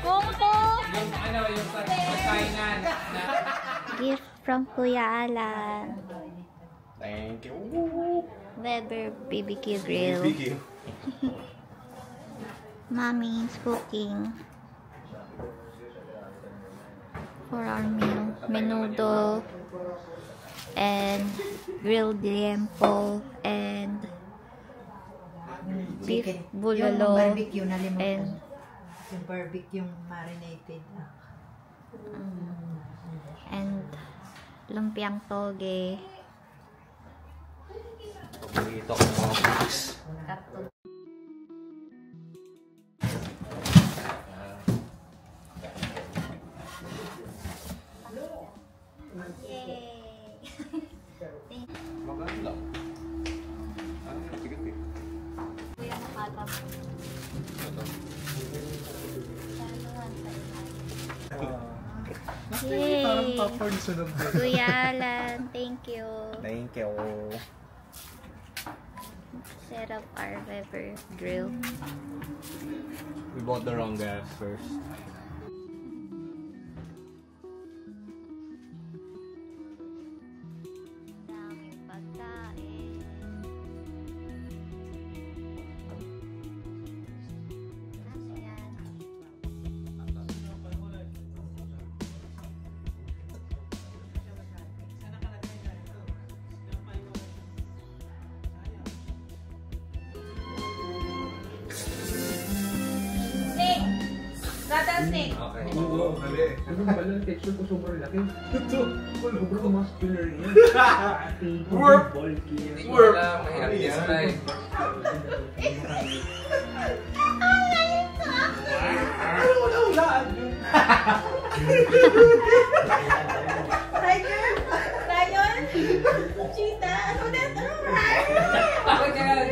Kung po. Yung ano, yung pagkainan. Gift from Kuya Alan. Thank you. Weber BBQ Grill. BBQ. Mommy's cooking for our meal. Menudo and grilled liempo and beef bulalo barbecue na limon. and yung barbecue marinated. and lumpiang toge. Dito ako mga cookies. Maganda. Ano yung tigat eh? Kuya nakatap. Yay! Parang popcorn sunod din. Kuya Alan, thank you. Thank you. Set up our Weber grill. We bought the wrong gas first. Daming pagkain. Ano yan? Rattlesnake. Okay. Oo, mali. Ano ba lang texture ko sobrang laki? Ito, sobrang muscular niya. Work! Work! Mahirap i-describe. Tiger. Lion. Cheetah. Ano na? Ako dyan!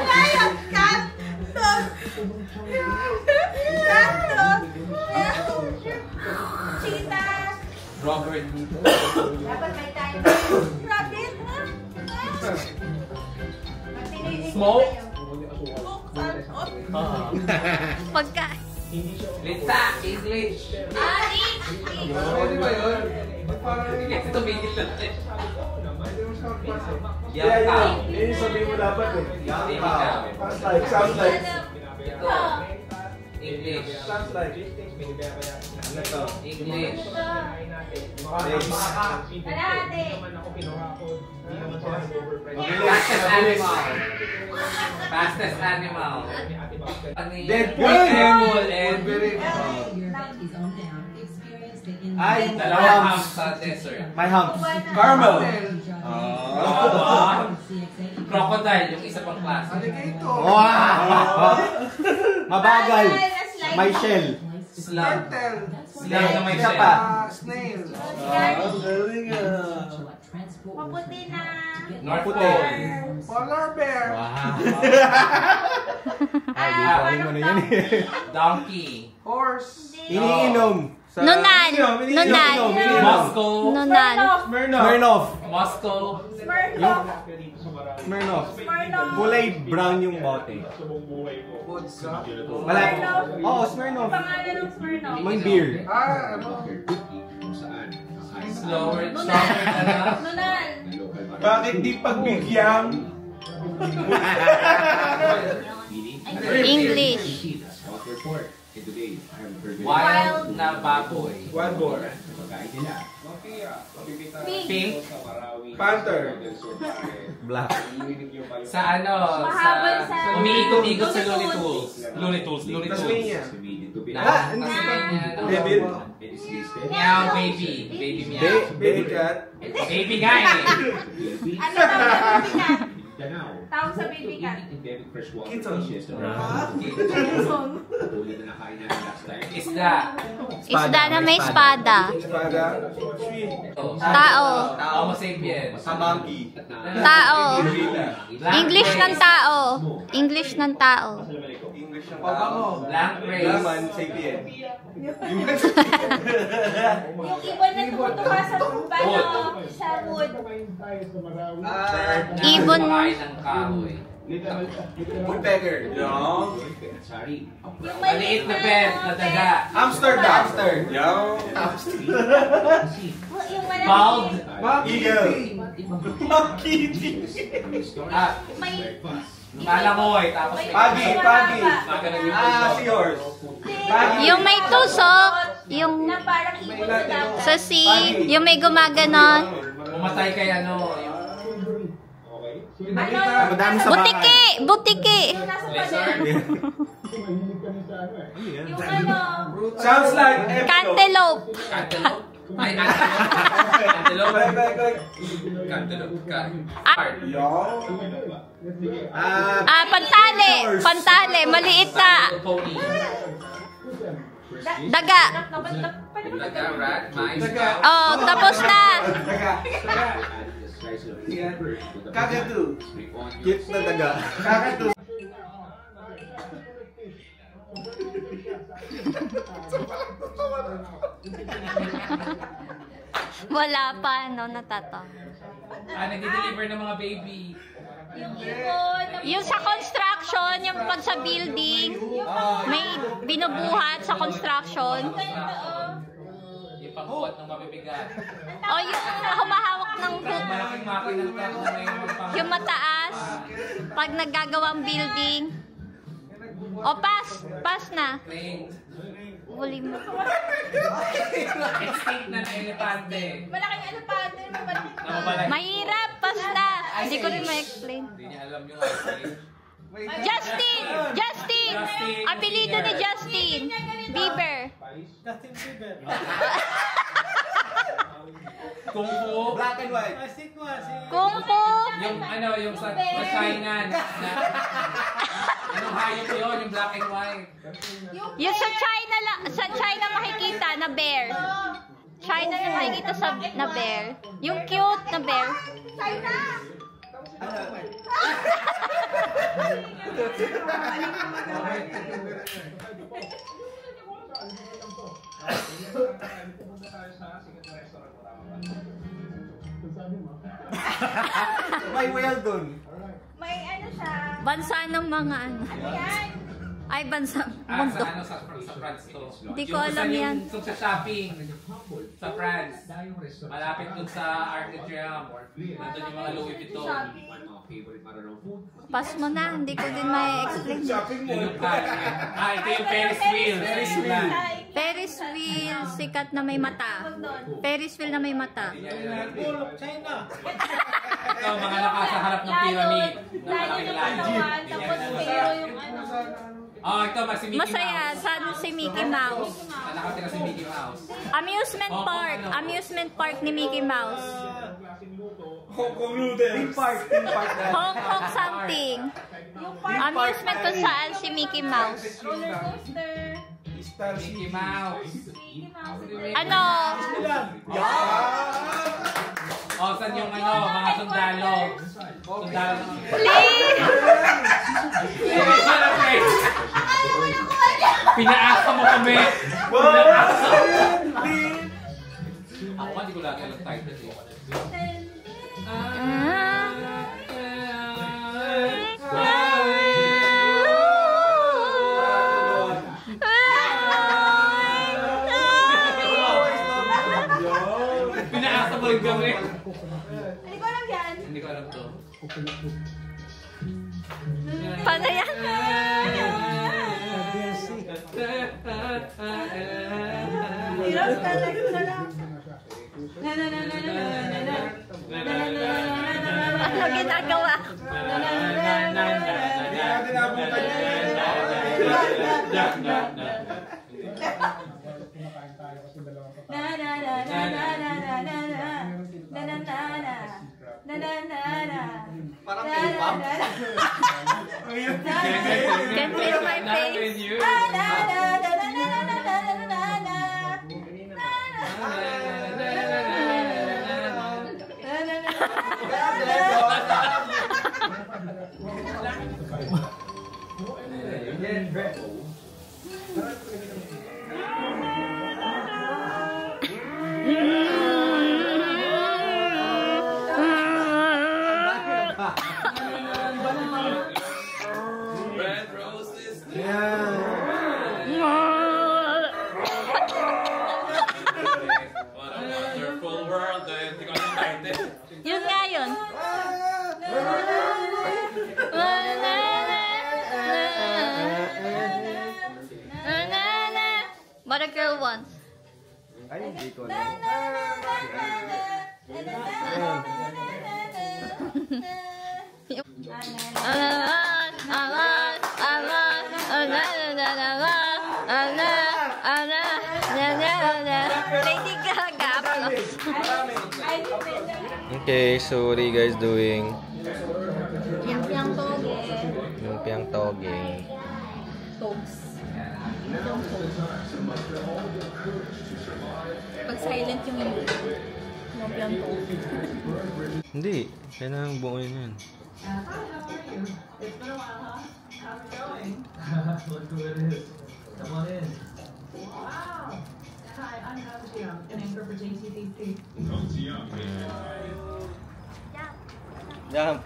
Lion. Cat. Dog. Cat. Dog. Cheetah. Robert dito. Dapat may time. Rabbit. Smoke? Pagkain. Lita! English! Pwede ba yun? Hindi kasi tumigil natin. Yaka! Yun yung sabihin mo dapat eh. Yaka! Sounds like. Ito. English. Sounds like. Ano to? English. Kalahati. Fastest animal. Fastest animal. Deadpool! And Ay, dalawang humps. humps sa desert. My humps. Caramel. Crocodile, yung isa pang klase. Wow! Mabagal. May shell. Slug. Slug na may Isa shell. pa. Snail. Maputi na. North Pole. Polar bear. Ay, di ko alam mo na yun eh. Donkey. Horse. Iniinom. Sa- Nunal. Iniinom, Nunal. iniinom. Moscow. Nunal. Smirnoff. Moscow. Smirnoff. Smirnoff. Smirnoff. Kulay brown yung bote. Wala. Oo, Smirnoff. Pangalan ng Smirnoff. May beer. Ano? Slower. Stronger ka na. Nunal. Bakit di pagbigyan? English. Wild na baboy. Wild boar. Pink. Panther. Black. Sa ano? Mahabol sa... Umiikot-ikot sa Looney Tunes. Looney Tunes. Looney Tunes. Tasmania. Tasmania. Devil. Meow baby. Baby meow. Baby cat. Baby nga eh. Ano tawag sa baby cat? Tawag sa baby cat. Kitson. Song. Isda. Isda na may espada. Espada. Tree. Tao. Homo sapiens. Sa monkey. Tao. Black English ng race. tao. English ng tao. English ng Pabango. Black race. Laman, sapien. Yung ibon na tumutuka sa sa wood. Ibon. Kumakain ng kahoy. Woodpecker. Yo. Yung may Maliit na pet na daga. Hamster. Yo. Yung malaki. Bald. Eagle. Ah, May... malamoy. Tapos may... Pagi. Magalang yung puso. Seahorse. Yung may tusok, yung Na parang ibon sa dagat. sa sea, yung may gumaganon. Umatay kay ano. Madami sa Butiki! Butiki! Yung nasa Lizard. pader. Yung ano... Sounds like Emperor. Cantaloupe. Cantaloupe. Ay, cantaloupe. Cantaloupe. Cantaloupe. Yo. Pantali! Pantali! Maliit na Pony. daga. Daga, rat, mice. Oh, tapos na. Kakatu. Cute na daga. Kakatu. Wala pa, no? Natatawa. Nag-deliver ng mga baby. Yung ibon. Yung sa construction, yung pag sa building, may binubuhat sa construction. Yung pangbuhat ng mabibigat. O yung humahawak ng hook, Malaking makina ng truck na may pang... yung mataas, pag naggagawang building. O, pass na. Crane. Huli mo. Extinct na elepante. Malaking ano pa. Malaking Namabalay. Mahirap, pass na. Hindi ko rin ma-explain. Hindi niya alam yung ice Justin! Justin! Apelido ni Justin. Bieber. Kung Fu. Black and white. Kung Fu. Yung ano, yung sa China na... Anong hayop yun? Yung black and white. Yung sa China makikita na bear. China na makikita na bear. Yung cute na bear. China! May whale dun. May ano siya. Bansa ng mga ano. Ano yan? Ay, bansa. Sa Mundo. ano, sa France to. Di ko Yung alam kung saan yan. Yung sa shopping. Sa France. Malapit dun sa Arc de Triomphe. Nandun yung mga Louis Vuitton. Shopping. Pass mo na. Hindi ko din ma-explain. Shopping mall. Yung ito yung Ferris wheel. Ferris wheel. Ferris wheel, sikat na may mata. Ferris wheel na may mata. Ito, mga nakasaharap ng pyramid. Layo yung katawan. Tapos pero yung ano. Ito ba si Mickey Masaya. Mouse? Saan si Mickey Mouse? Nakatira si Mickey Mouse. Amusement park. Amusement park ni Mickey Mouse. Hong Kong noodles. Theme park na. Hong Kong something. Yung park. Amusement kung saan si Mickey Mouse. Roller coaster. Mickey Mouse. Mickey Mouse. Ano? Saan yung ano, mga sundalo? Sundalo ng... Please! Pinaasa mo kami! Pinaasa! Ako hindi ko lagi alam title eh. Pinaasa mo rin kami! Hindi ko alam yan. Hindi ko alam to. Paano yan? Hirap talaga na lang. Ano ginagawa? Parang K-pop. Can't feel my face. yun? What a girl wants. Ay, hindi ko alam. Lady Gaga. Okay, so what are you guys doing? Yang toge. Lumpiang toge. Togs. Pag silent yung yun. Lumpiang toge. Hindi, yan ang buo yan. Come on in. Wow. Hi, I'm Alex Young, an anchor for JCTV. Jump!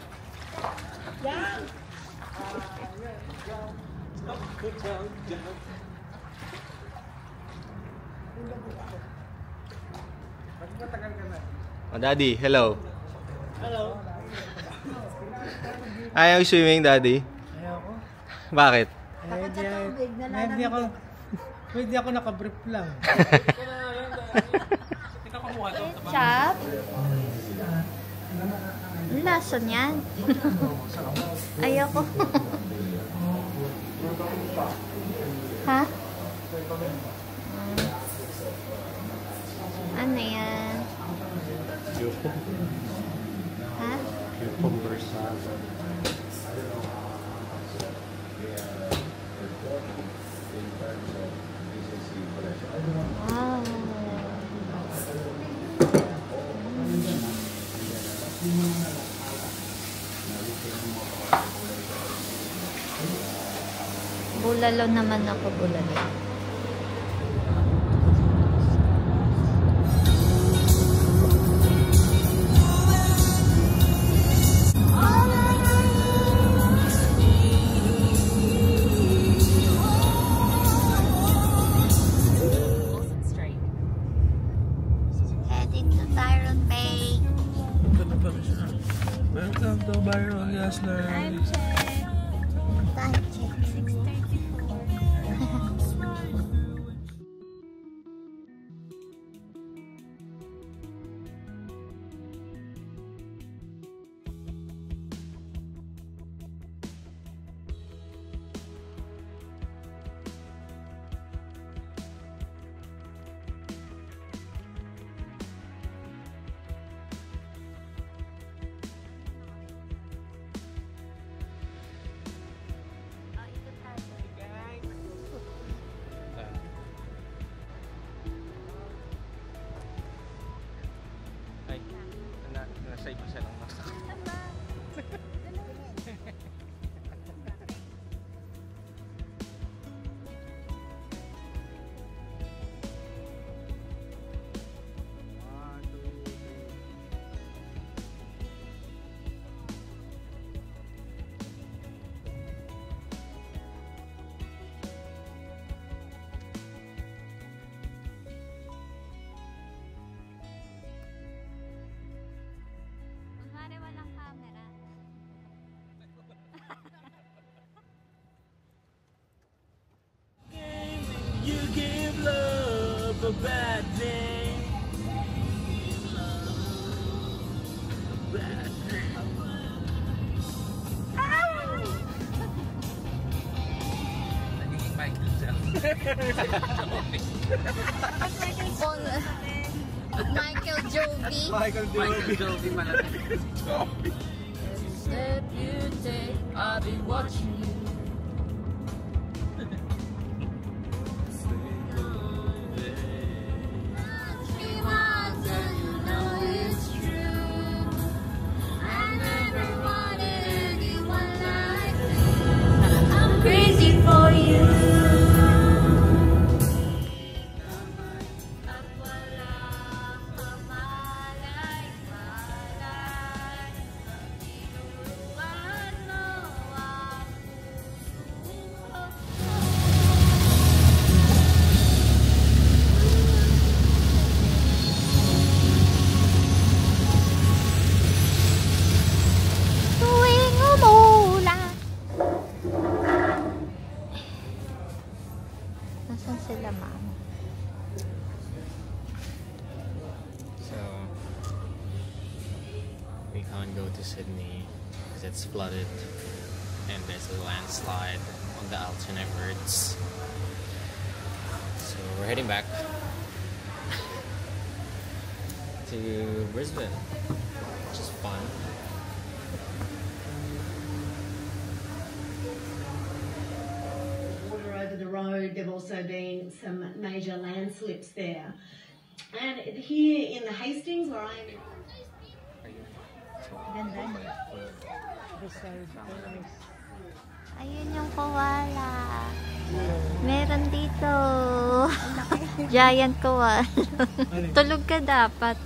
Oh, Daddy, hello. Hello. Ayaw swimming, Daddy? Ayoko. Bakit? Hindi ako nakabrief lang. Chop. Lasa niyan. Ayoko. Ha? Ano yan? Ha? Wow. Bulalo naman ako, bulalo. Heading to Byron Bay. Welcome to Byron Yasler. Time check. Time check. 6:34. Ay, nasa iba siya lang. Kunwari walang camera. You give love a bad name. Nagiging Michael Jackson. Michael Jovi. Michael Michael Jovi malamig. Step you take, I'll be watching you. Crazy for you. to Sydney because it's flooded and there's a landslide on the alternate routes. So we're heading back to Brisbane, which is fun. Water over the road. There've also been some major landslips there. And here in the Hastings, where I am. Ganda. Ayun yung koala. Meron dito. Giant koala. Tulog ka dapat.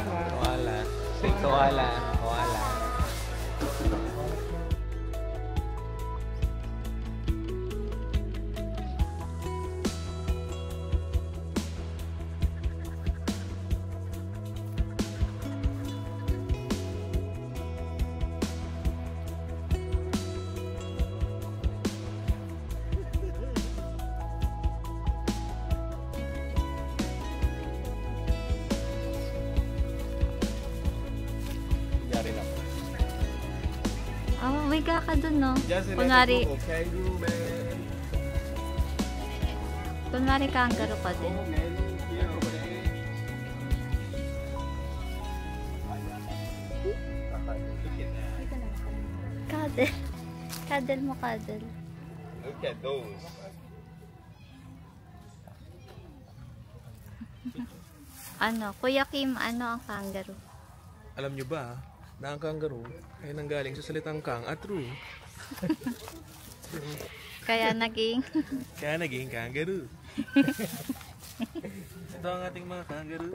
Koala. Say koala. Koala. Oh, may ka dun, no? Kunwari, kangaroo ka din. Cuddle. Cuddle mo, cuddle. Look at those. Ano, Kuya Kim, ano ang kangaroo? Alam nyo ba na ang kangaroo ay nanggaling sa salitang kang at true. Kaya naging... Kaya naging kangaroo. Ito ang ating mga kangaroo.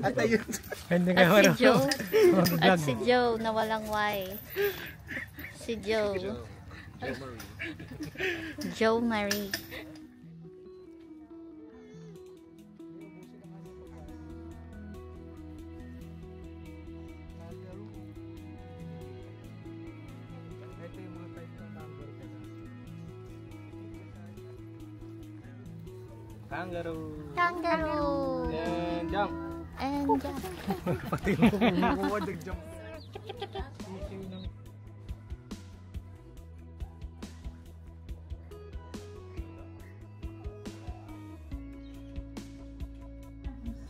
At ayun. Hindi ka At si Joe. Mag-vlog At mo. si Joe na walang Y. Si Joe. Joe Marie. Kangaroo. Kangaroo. And jump. And jump. Pati mo kumukuha nag-jump.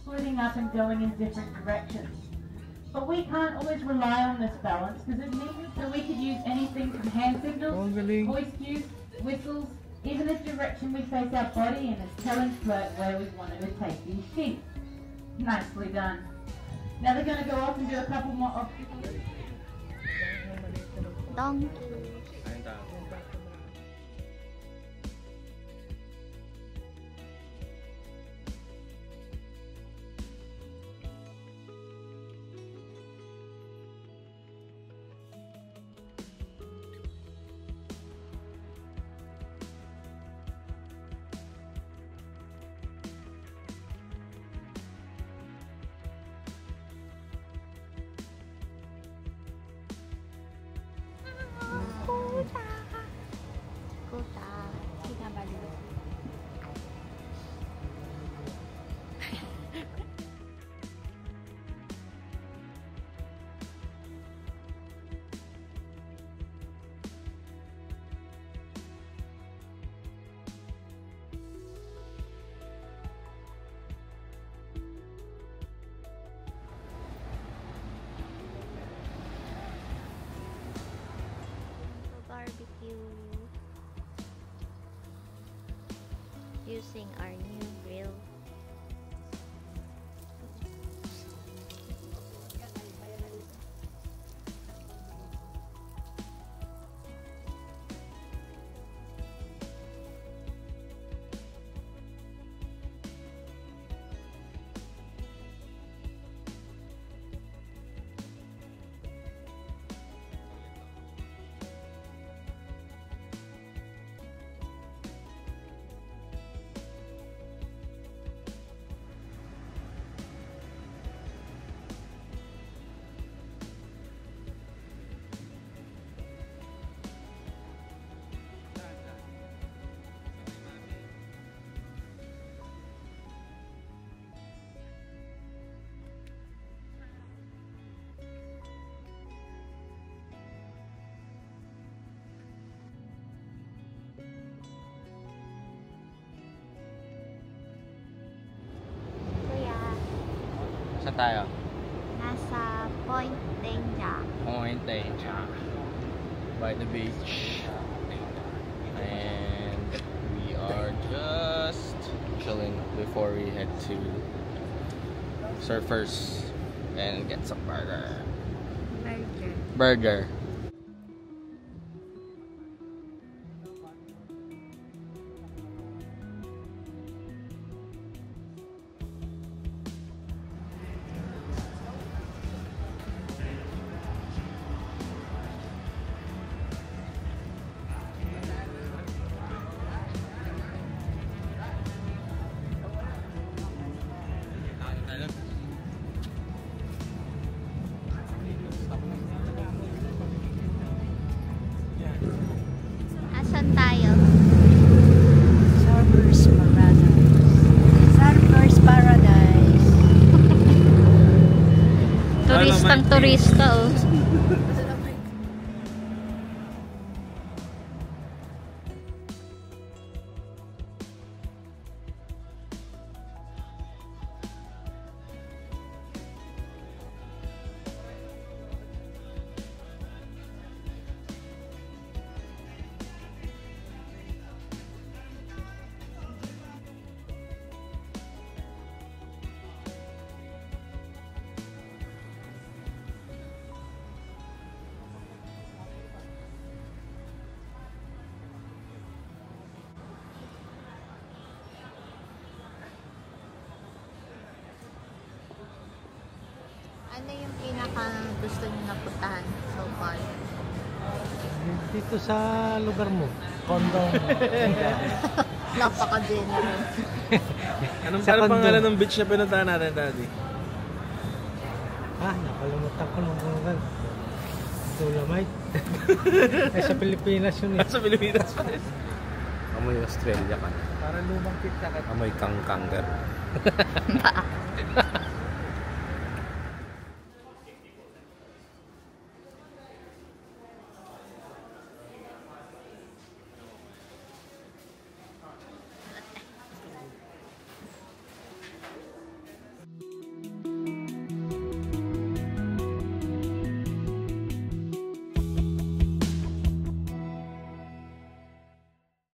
Splitting up and going in different directions. But we can't always rely on this balance because it means that we could use anything from hand signals, voice cues, whistles, even the direction we face our body, and it's telling Flirt where we wanted to take these sheep. Nicely done. Now they're going to go off and do a couple more obstacles. Donkey. Barbecue using our new grill. Saan tayo? Nasa Point Danger. Point Danger. By the beach. And we are just chilling before we head to Surfers and get some burger. Burger. Asan tayo? Surfers Paradise. Surfers Paradise. Turistang turista, oh. Ano yung pinaka gusto niyo napuntahan so far? Dito sa lugar mo. Condom. Napaka-general. Anong Sa parang condo. pangalan ng beach na pinuntahan natin, Daddy? Nakalimutan ko nung lugar. Dolomite. Ay, sa Pilipinas yun eh. Sa Pilipinas pa rin. Amoy Australia ka. Para lumang kita ka. Amoy kangkanggar.